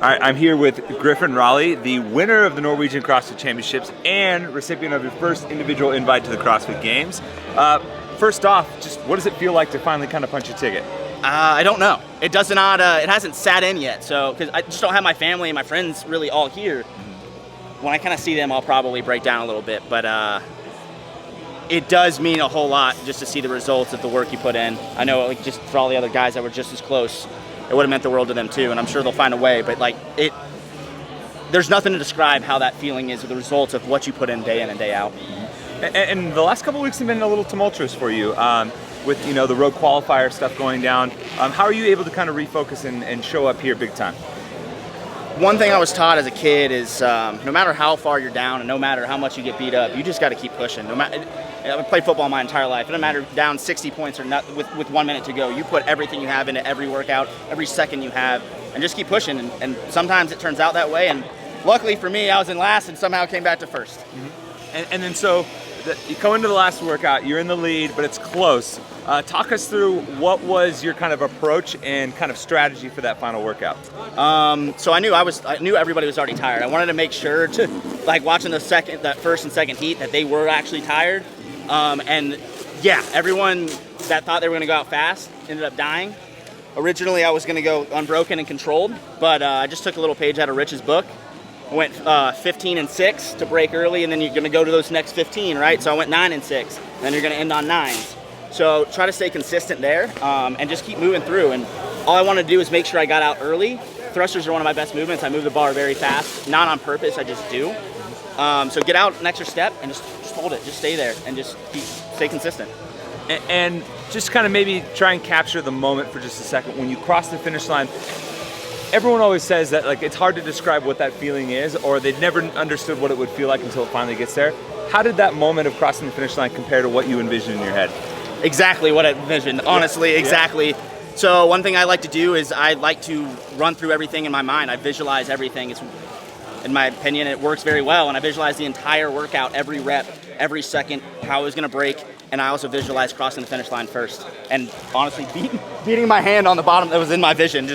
All right, I'm here with Griffin Roelle, the winner of the Norwegian CrossFit Championships and recipient of your first individual invite to the CrossFit Games. First off, just what does it feel like to finally kind of punch your ticket? I don't know. It does not. It hasn't sat in yet. So, because I just don't have my family and my friends really all here. When I kind of see them, I'll probably break down a little bit. But it does mean a whole lot just to see the results of the work you put in. I know, like, just for all the other guys that were just as close, it would have meant the world to them too. And I'm sure they'll find a way. But there's nothing to describe how that feeling is, or the results of what you put in and day out. And the last couple of weeks have been a little tumultuous for you. With the road qualifier stuff going down, how are you able to kind of refocus and show up here big time? One thing I was taught as a kid is no matter how far you're down and no matter how much you get beat up, you just got to keep pushing. I've played football my entire life. It doesn't matter down 60 points or not with 1 minute to go. You put everything you have into every workout, every second you have, and just keep pushing. And sometimes it turns out that way. And luckily for me, I was in last and somehow came back to first. Mm-hmm. And then so you go into the last workout, you're in the lead, but it's close. Talk us through what was your kind of approach and kind of strategy for that final workout. So I knew everybody was already tired. I wanted to make sure to, like, watching that first and second heat, that they were actually tired. And yeah, everyone that thought they were going to go out fast ended up dying. Originally, I was going to go unbroken and controlled, but I just took a little page out of Rich's book. I went 15 and 6 to break early, and then you're going to go to those next 15, right? So I went 9 and 6, and then you're going to end on 9s. So try to stay consistent there and just keep moving through. And all I want to do is make sure I got out early. Thrusters are one of my best movements. I move the bar very fast, not on purpose, I just do. So get out an extra step and just hold it. Just stay there and just stay consistent. And just kind of maybe try and capture the moment for just a second. When you cross the finish line, everyone always says that, like, it's hard to describe what that feeling is, or they've never understood what it would feel like until it finally gets there. How did that moment of crossing the finish line compare to what you envisioned in your head? Exactly what I envisioned, honestly, exactly. Yeah. So one thing I like to do is I like to run through everything in my mind. I visualize everything. In my opinion, it works very well, and I visualize the entire workout, every rep, every second, how it was going to break, and I also visualize crossing the finish line first. And honestly, beating my hand on the bottom, that was in my vision.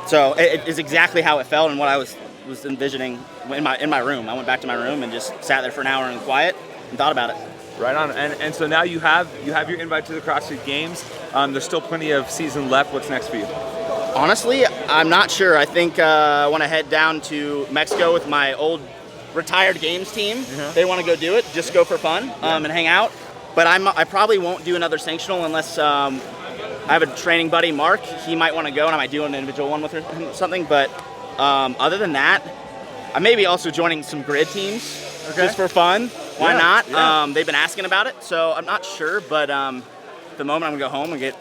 So it is exactly how it felt and what I was envisioning in my room. I went back to my room and just sat there for an hour in quiet and thought about it. Right on. And so now you have your invite to the CrossFit Games. There's still plenty of season left. What's next for you? Honestly, I'm not sure. I think I want to head down to Mexico with my old retired games team. Mm-hmm. They want to go do it, just go for fun and hang out. But I probably won't do another sanctional unless I have a training buddy, Mark. He might want to go, and I might do an individual one with him or something. But other than that, I may be also joining some grid teams just for fun. Why not? Yeah. They've been asking about it, so I'm not sure. But at the moment, I'm going to go home and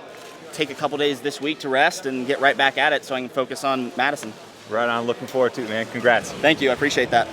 take a couple days this week to rest and get right back at it so I can focus on Madison. Right on. Looking forward to it, man. Congrats. Thank you. I appreciate that.